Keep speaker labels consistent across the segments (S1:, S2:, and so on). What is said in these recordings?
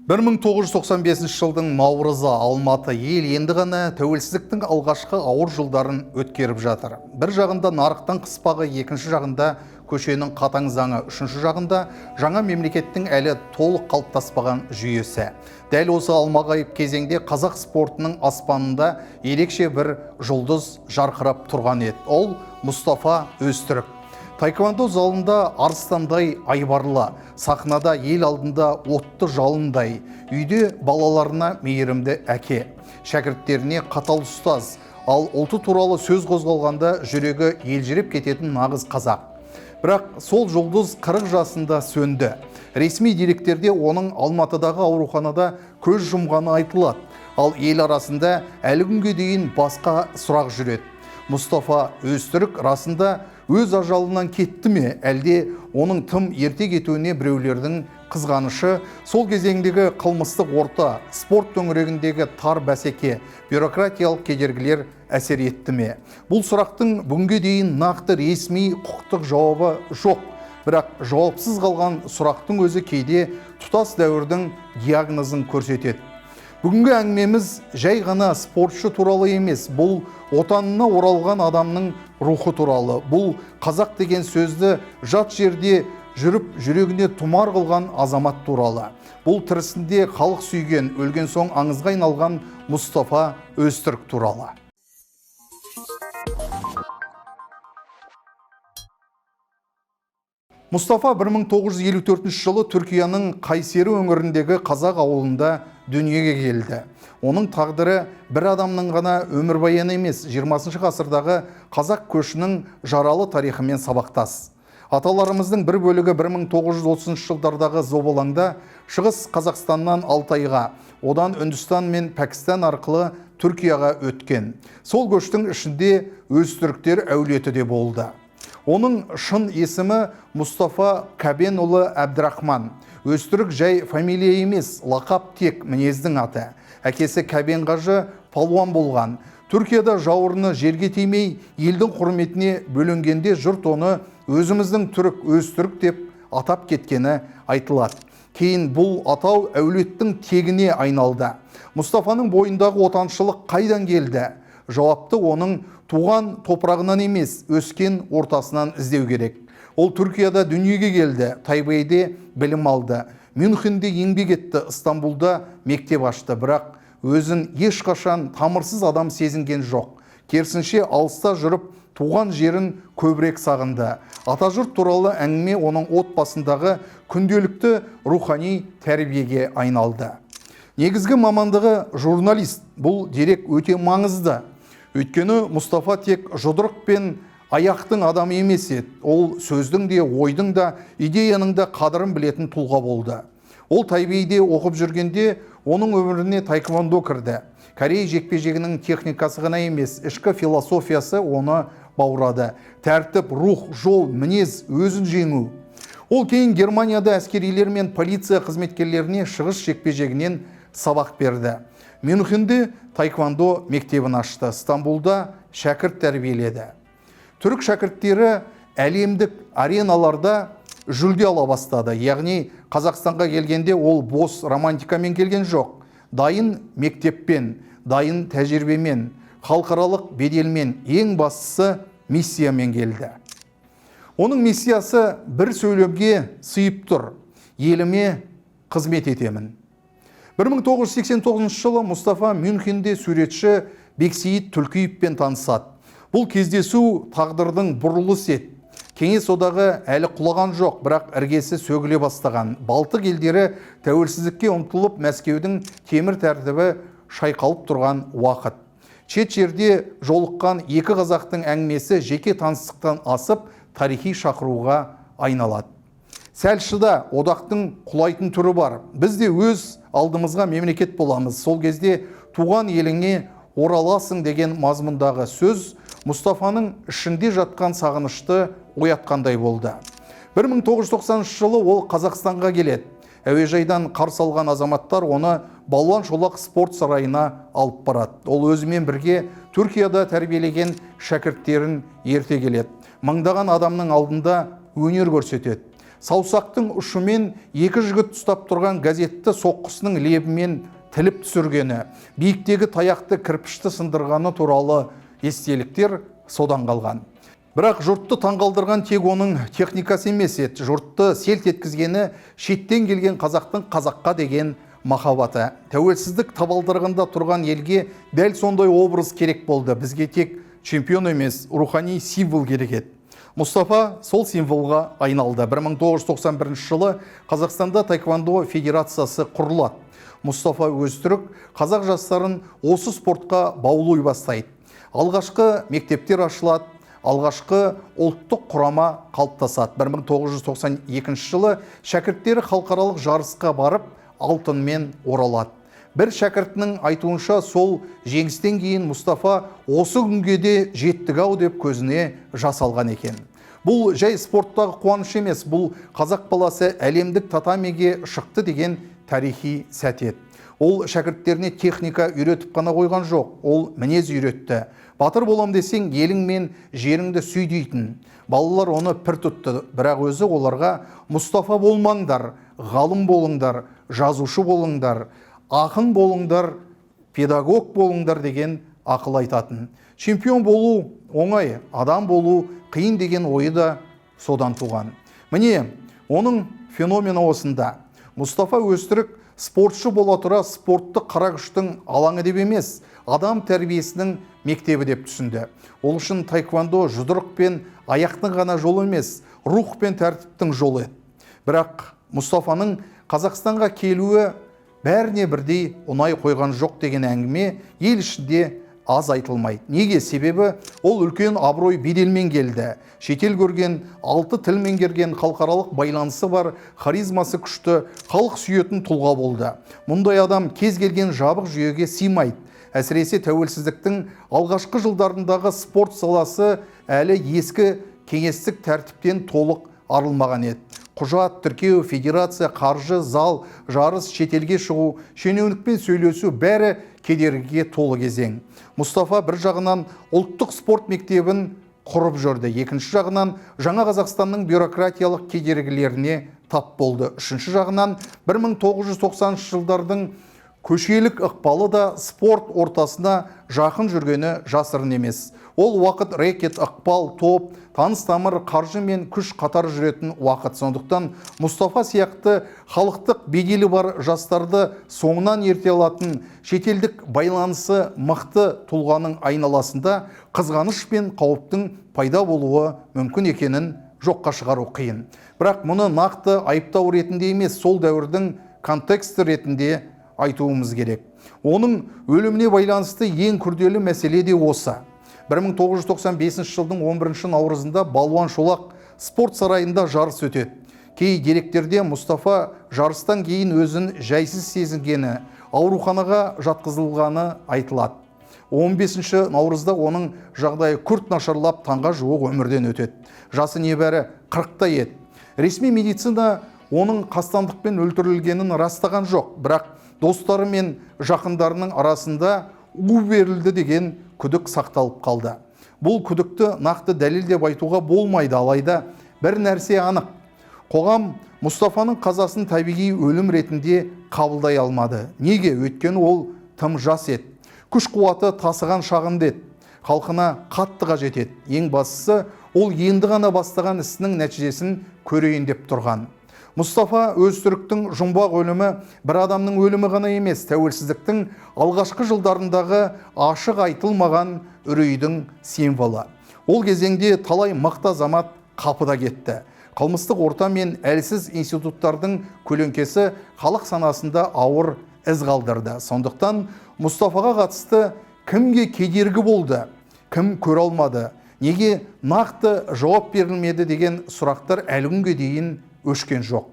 S1: 1995 жылдың наурызы Алматы ел енді ғана тәуелсіздіктің алғашқы ауыр жылдарын өткеріп жатыр. Bir жағында нарықтың қыспағы, екінші жағында көшенің қатаң заңы, үшінші жағында жаңа мемлекеттің әлі толық қалыптаспаған жүйесі. Дәл осы алмағайып кезеңде қазақ спортының аспанында ерекше бір жұлдыз жарқырап тұрған еді. Ол Мұстафа Өзтүрік. Таеквондо залында арыстандай айбарлы, сахнада ел алдында отты жалындай, үйде балаларына мейірімді әке, шәкірттеріне қатал ұстаз, ал ұлты туралы сөз қозғалғанда жүрегі елжіреп кететін нағыз қазақ. Бірақ сол жұлдыз 40 жасында сөнді. Ресми деректерде оның Алматыдағы ауруханада көз жұмғаны айтылады, ал ел арасында әлі күнге дейін басқа сұрақ жүреді. Мұстафа Өзтүрік расында өз ажалынан кетті ме, әлде оның тым ерте кетуіне біреулердің қызғанышы, сол кезеңдегі қылмыстық орта, спорт төңірегіндегі тар бәсеке, бюрократиялық кедергілер әсер етті ме? Бұл сұрақтың бүгінге дейін нақты ресми құқықтық жауабы жоқ. Бірақ жауапсыз қалған сұрақтың өзі кейде тұтас дәуірдің диагнозын көрсетеді. Бүгінгі әңгімеміз жай ғана спортшы туралы емес, бұл отанына оралған адамның рухы туралы. Бұл қазақ деген сөзді жат жерде жүріп жүрегіне тұмар қылған азамат туралы. Бұл тірісінде халық сүйген, өлген соң аңызға айналған Мұстафа Өзтүрік туралы. Мұстафа 1954 жылы Түркияның Қайсері өңіріндегі қазақ ауылында дүниеге келді. Оның тағдыры бір адамның ғана өмірбаяны емес, 20 ғасырдағы қазақ көшінің жаралы тарихымен сабақтас. Аталарымыздың бір бөлігі 1930 жылдардағы зобалаңда Шығыс Қазақстаннан Алтайға, одан Үндістан мен Пәкістан арқылы Түркияға өткен. Сол көштің ішінде Өзтүріктер әулеті де болды. Оның шын есімі Мұстафа Кәбенұлы Әбдірахман. Өзтүрік жай фамилия емес, лақап тек мінездің аты. Әкесі Кәбен қажы палуан болған. Түркияда жауырыны жерге тимей, елдің құрметіне бөленгенде жұрт оны өзіміздің түрік Өзтүрік деп атап кеткені айтылады. Кейін бұл атау әулеттің тегіне айналды. Мұстафаның бойындағы отаншылық қайдан келді? Жауапты оның туған топырағынан емес, өскен ортасынан іздеу керек. Ол Түркияда дүниеге келді, Тайбэйде білім алды, Мюнхенде еңбек етті, Стамбулда мектеп ашты, бірақ өзін ешқашан тамырсыз адам сезінген жоқ. Керісінше алыста жүріп, туған жерін көбірек сағынды. Атажұрт туралы әңгіме оның отбасындағы күнделікті рухани тәрбиеге айналды. Негізгі мамандығы журналист. Бұл дерек өте маңызды. Өйткені Мұстафа тек жұдырық пен аяқтың адамы емес еді. Ол сөздің де, ойдың да, идеяның да қадырын білетін тұлға болды. Ол Тайбэйде оқып жүргенде оның өміріне таеквондо кірді. Корей жекпе-жегінің техникасы ғана емес, ішкі философиясы оны баурады. Тәртіп, рух, жол, мінез, өзін жеңу. Ол кейін Германияда әскерилер мен полиция қызметкерлеріне шығыс жекпе-жегінен сабақ берді. Мюнхенде таеквондо мектебін ашты, Стамбулда шәкірт тәрбиеледі. Түрік шәкірттері әлемдік ареналарда жүлде ала бастады. Яғни Қазақстанға келгенде ол бос романтикамен келген жоқ. Дайын мектеппен, дайын тәжірибемен, халықаралық беделмен, ең бастысы миссиямен келді. Оның миссиясы бір сөйлемге сыйып тұр: еліме қызмет етемін. 1989 жылы Мұстафа Мюнхенде суретші Бексейіт Түлкиевпен танысады. Бұл кездесу тағдырдың бұрылыс еді. Кеңес одағы әлі құлаған жоқ, бірақ іргесі сөгіле бастаған. Балтық елдері тәуелсіздікке ұмтылып, Мәскеудің темір тәртібі шайқалып тұрған уақыт. Шет жерде жолыққан екі қазақтың әңгімесі жеке таныстықтан асып, тарихи шақыруға айналады. Сәлшіда одақтың құлайтын түрі бар. Біз де өз алдымызға мемлекет боламыз. Сол кезде туған еліңе ораласың деген мазмұндағы сөз Мұстафаның ішінде жатқан сағынышты оятқандай болды. 1990 жылы ол Қазақстанға келеді. Әуежайдан қарсы алған азаматтар оны Балуан Шолақ спорт сарайына алып барады. Ол өзімен бірге Түркияда тәрбиелеген шәкірттерін ерте келеді. Мыңдаған адамның алдында өнер көрсетеді. Саусақтың ұшымен екі жігіт ұстап тұрған газетті соққысының лебімен тіліп түсіргені, биіктегі таяқты кірпішті сындырғаны туралы естеліктер содан қалған. Бірақ жұртты таңғалдырған тек оның техникасы емес еді. Жұртты селт еткізгені шеттен келген қазақтың қазаққа деген махаббаты. Тәуелсіздік табалдырығында тұрған елге дәл сондай образ керек болды. Бізге тек чемпион емес, рухани символ керек еді. Мұстафа сол символға айналды. 1991 жылы Қазақстанда таэквондо федерациясы құрылады. Мұстафа Өзтүрік қазақ жастарын осы спортқа баулуй бастайды. Алғашқы мектептер ашылады, алғашқы ұлттық құрама қалыптасады. 1992 жылы шәкірттері халықаралық жарысқа барып, алтынмен оралады. Бір шәкіртінің айтуынша сол жеңістен кейін Мұстафа осы күнге де жеттік-ау деп көзіне жас алған екен. Бұл жай спорттағы қуаныш емес, бұл қазақ баласы әлемдік татамиге шықты деген тарихи сәт еді. Ол шәкірттеріне техника үйретіп қана қойған жоқ, ол мінез үйретті. Батыр болам десең, елің мен жеріңді сүй дейтін. Балалар оны пір тұтты, бірақ өзі оларға Мұстафа болмаңдар, ғалым болыңдар, жазушы болыңдар, ақын болыңдар, педагог болыңдар деген ақыл айтатын. Чемпион болу оңай, адам болу қиын деген ойы да содан туған. Міне, оның феномені осында. Мұстафа Өзтүрік спортшы бола тұра спортты қара күштің алаңы деп емес, адам тәрбиесінің мектебі деп түсінді. Ол үшін таэквондо жұдырық пен аяқтың ғана жолы емес, рух пен тәртіптің жолы еді. Бірақ Мұстафаның Қазақстанға келуі бәріне бірдей ұнай қойған жоқ деген әңгіме ел ішінде аз айтылмайды. Неге? Себебі ол үлкен абырой беделмен келді. Шетел көрген, 6 тіл меңгерген, халықаралық байланысы бар, харизмасы күшті, халық сүйетін тұлға болды. Мұндай адам кез келген жабық жүйеге сыймайды. Әсіресе тәуелсіздіктің алғашқы жылдарындағы спорт саласы әлі ескі кеңестік тәртіптен толық арылмаған еді. Құжат, тіркеу, федерация, қаржы, зал, жарыс, шетелге шығу, шенеунікпен сөйлесу бәрі кедергіге толы кезең. Мұстафа бір жағынан ұлттық спорт мектебін құрып жүрді. Екінші жағынан жаңа Қазақстанның бюрократиялық кедергілеріне тап болды. Үшінші жағынан 1990 жылдардың көшелік ықпалы да спорт ортасына жақын жүргені жасырын емес. Ол уақыт рэкет, ықпал, топ, таныс тамыр, қаржы мен күш қатар жүретін уақыт. Сондықтан Мұстафа сияқты халықтық беделі бар жастарды соңынан ерте алатын шетелдік байланысы мықты тұлғаның айналасында қызғаныш пен қауіптің пайда болуы мүмкін екенін жоққа шығару қиын. Бірақ мұны нақты айыптау ретінде емес, сол дәуірдің контексті ретінде айтуымыз керек. Оның өліміне байланысты ең күрделі мәселе де осы. 1995 жылдың 11 наурызында Балуан Шолақ спорт сарайында жарыс өтеді. Кей деректерде Мұстафа жарыстан кейін өзін жайсыз сезінгені, ауруханаға жатқызылғаны айтылады. 15 наурызда оның жағдайы күрт нашарлап, таңға жуық өмірден өтеді. Жасы небәрі 40-та еді. Ресми медицина оның қастандықпен өлтірілгенін растаған жоқ, бірақ достары мен жақындарының арасында у берілді деген күдік сақталып қалды. Бұл күдікті нақты дәлел деп айтуға болмайды, алайда бір нәрсе анық. Қоғам Мұстафаның қазасын табиғи өлім ретінде қабылдай алмады. Неге? Өйткені ол тым жас еді. Күш қуаты тасыған шағында еді. Халқына қатты қажет еді. Ең бастысы, ол енді ғана бастаған ісінің нәтижесін көрейін деп тұрған. Мұстафа Өзтүріктің жұмбақ өлімі бір адамның өлімі ғана емес, тәуелсіздіктің алғашқы жылдарындағы ашық айтылмаған үрейдің символы. Ол кезеңде талай мықты азамат қапыда кетті. Қылмыстық орта мен әлсіз институттардың көлеңкесі халық санасында ауыр із қалдырды. Сондықтан Мұстафаға қатысты кімге кедергі болды, кім көре алмады, неге нақты жауап берілмеді деген сұрақтар әлі күнге дейін өшкен жоқ.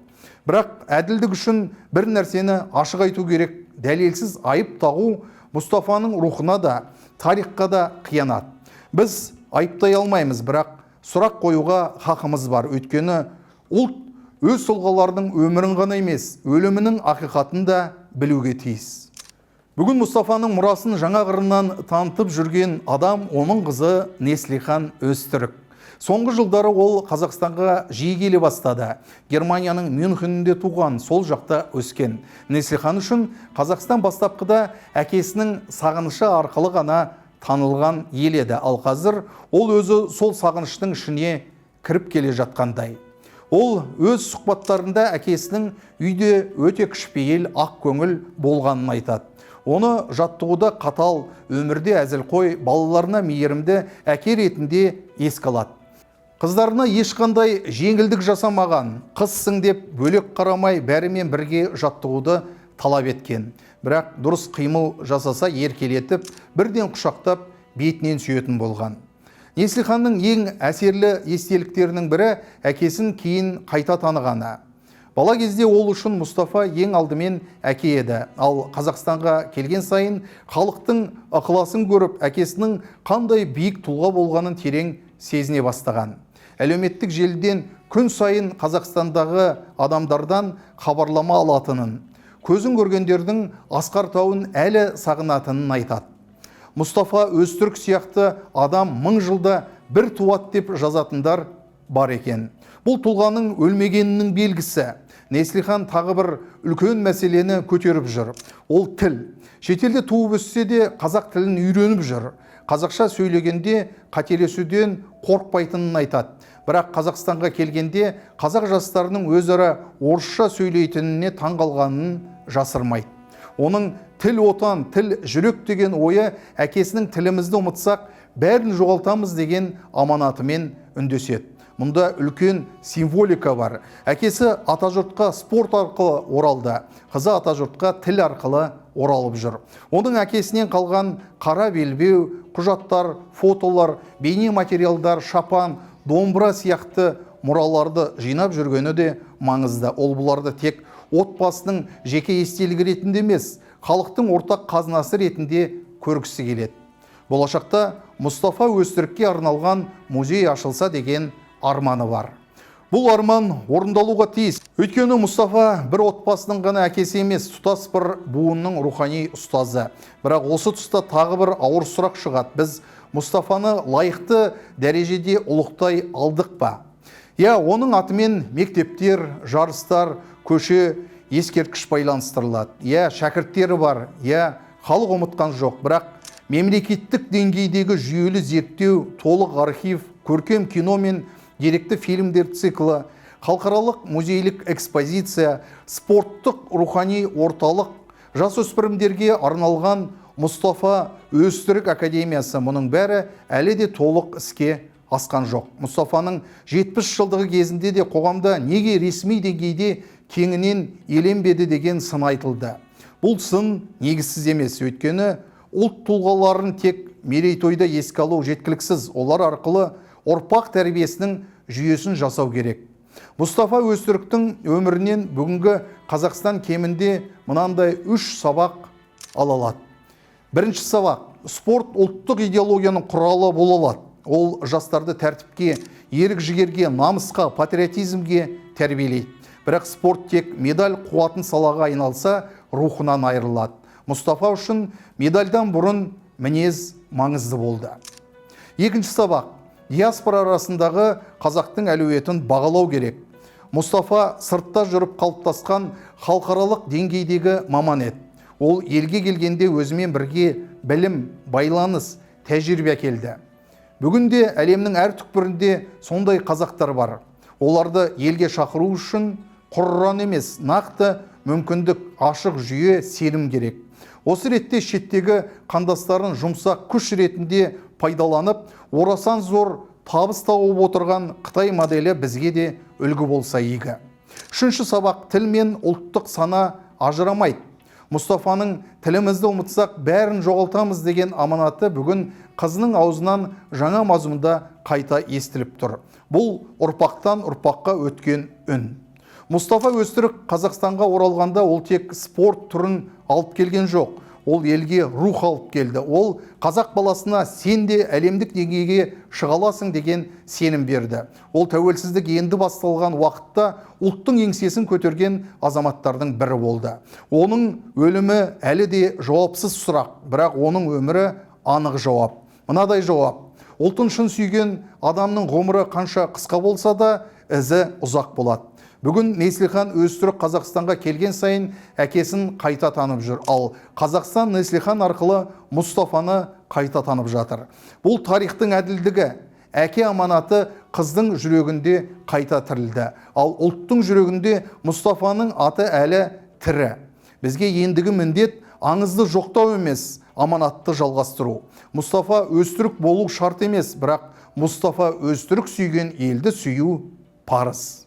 S1: Бірақ әділдік үшін бір нәрсені ашық айту керек. Дәлелсіз айып тағу Мұстафаның рухына да, тарихқа да қиянат. Біз айыптай алмаймыз, бірақ сұрақ қоюға хақымыз бар. Өйткені ұлт өз тұлғалардың өмірін ғана емес, өлімінің ақиқатын да білуге тиіс. Бүгін Мұстафаның мұрасын жаңа қырынан танытып жүрген адам оның қызы Неслихан Өзтүрік. Соңғы жылдары ол Қазақстанға жиі келе бастады. Германияның Мюнхенінде туған, сол жақта өскен. Неслихан үшін Қазақстан бастапқыда әкесінің сағынышы арқылы ғана танылған ел еді. Ал қазір ол өзі сол сағыныштың ішіне кіріп келе жатқандай. Ол өз сұхбаттарында әкесінің үйде өте кішіпейіл, ақ көңіл болғанын айтады. Оны жаттығуда қатал, өмірде әзілқой, балаларына мейірімді әке ретінде еске алады. Қыздарына ешқандай жеңілдік жасамаған, қызсың деп бөлек қарамай бәрімен бірге жаттығуды талап еткен. Бірақ дұрыс қимыл жасаса еркелетіп, бірден құшақтап, бетінен сүйетін болған. Неслиханның ең әсерлі естеліктерінің бірі әкесін кейін қайта танығаны. Бала кезде ол үшін Мұстафа ең алдымен әке еді. Ал Қазақстанға келген сайын халықтың ықыласын көріп, әкесінің қандай биік тұлға болғанын терең сезіне бастаған. Әлеуметтік желіден күн сайын Қазақстандағы адамдардан хабарлама алатынын, көзін көргендердің Асқар тауын әлі сағынатынын айтады. Мұстафа Өзтүрік сияқты адам 1000 жылда бір туады деп жазатындар бар екен. Бұл тұлғаның өлмегенінің белгісі. Неслихан тағы бір үлкен мәселені көтеріп жүр. Ол тіл. Шетелде туып өссе де қазақ тілін үйреніп жүр. Қазақша сөйлегенде қателесуден қорықпайтынын айтады. Бірақ Қазақстанға келгенде қазақ жастарының өзара орысша сөйлейтініне таңғалғанын жасырмайды. Оның тіл отан, тіл жүрек деген ойы әкесінің тілімізді ұмытсақ, бәрін жоғалтамыз деген аманатымен үндеседі. Мұнда үлкен символика бар. Әкесі атажұртқа спорт арқылы оралды, қызы атажұртқа тіл арқылы оралып жүр. Оның әкесінен қалған қара белбеу, құжаттар, фотолар, бейне материалдар, шапан, домбыра сияқты мұраларды жинап жүргені де маңызды. Ол бұларды тек отбасының жеке естелігі ретінде емес, халықтың ортақ қазынасы ретінде көргісі келеді. Болашақта Мұстафа Өзтүрікке арналған музей ашылса деген арманы бар. Бұл арман орындалуға тиіс. Өйткені Мұстафа бір отбасының ғана әкесі емес, тұтас бір буынның рухани ұстазы. Бірақ осы тұста тағы бір ауыр сұрақ шығады. Біз Мұстафаны лайықты дәрежеде ұлықтай алдық па? Оның атымен мектептер, жарыстар, көше, ескерткіш байланыстырылады. Шәкірттері бар, халық ұмытқан жоқ. Бірақ мемлекеттік деңгейдегі жүйелі зерттеу, толық архив, көркем кино мен деректі фильмдер циклы, халықаралық музейлік экспозиция, спорттық рухани орталық, жасөспірімдерге арналған Мұстафа Өзтүрік академиясы, мұның бәрі әлі де толық іске асқан жоқ. Мұстафаның 70 жылдығы кезінде де қоғамда неге ресми деңгейде кеңінен еленбеді деген сын айтылды. Бұл сын негізсіз емес, өйткені ұлт тұлғаларын тек мерейтойда еске алу жеткіліксіз. Олар арқылы ұрпақ тәрбиесінің жүйесін жасау керек. Мұстафа Өзтүріктің өмірінен бүгінгі Қазақстан кемінде мынандай 3 сабақ ала алады. Бірінші сабақ: спорт ұлттық идеологияның құралы бола алады. Ол жастарды тәртіпке, ерік-жігерге, намысқа, патриотизмге тәрбиелейді. Бірақ спорт тек медаль қуатын салаға айналса, рухынан айырылады. Мұстафа үшін медальдан бұрын мінез маңызды болды. Екінші сабақ: диаспора арасындағы қазақтың әлеуетін бағалау керек. Мұстафа сыртта жүріп қалыптасқан халықаралық деңгейдегі маман еді. Ол елге келгенде өзімен бірге білім, байланыс, тәжірибе әкелді. Бүгінде әлемнің әр түкпірінде сондай қазақтар бар. Оларды елге шақыру үшін құран емес, нақты мүмкіндік, ашық жүйе, сенім керек. Осы ретте шеттегі қандастарын жұмсақ күш ретінде пайдаланып, орасан зор табыс тауып отырған Қытай моделі бізге де үлгі болса игі. Үшінші сабақ: тіл мен ұлттық сана ажырамайды. Мұстафаның тілімізді ұмытсақ, бәрін жоғалтамыз деген аманаты бүгін қызының аузынан жаңа мазмұнда қайта естіліп тұр. Бұл ұрпақтан ұрпаққа өткен үн. Мұстафа Өзтүрік Қазақстанға оралғанда ол тек спорт түрін алып келген жоқ. Ол елге рух алып келді. Ол қазақ баласына сен де әлемдік деңгейге шыға аласың деген сенім берді. Ол тәуелсіздік енді басталған уақытта ұлттың еңсесін көтерген азаматтардың бірі болды. Оның өлімі әлі де жауапсыз сұрақ, бірақ оның өмірі анық жауап. Мынадай жауап: Ұлтын шын сүйген адамның ғұмыры қанша қысқа болса да, ізі ұзақ болады. Бүгін Неслихан Өзтүрік Қазақстанға келген сайын әкесін қайта танып жүр. Ал Қазақстан Неслихан арқылы Мұстафаны қайта танып жатыр. Бұл тарихтың әділдігі. Әке аманаты қыздың жүрегінде қайта тірілді. Ал ұлттың жүрегінде Мұстафаның аты әлі тірі. Бізге ендігі міндет аңызды жоқтау емес, аманатты жалғастыру. Мұстафа Өзтүрік болу шарт емес, бірақ Мұстафа Өзтүрік сүйген елді сүю парыз.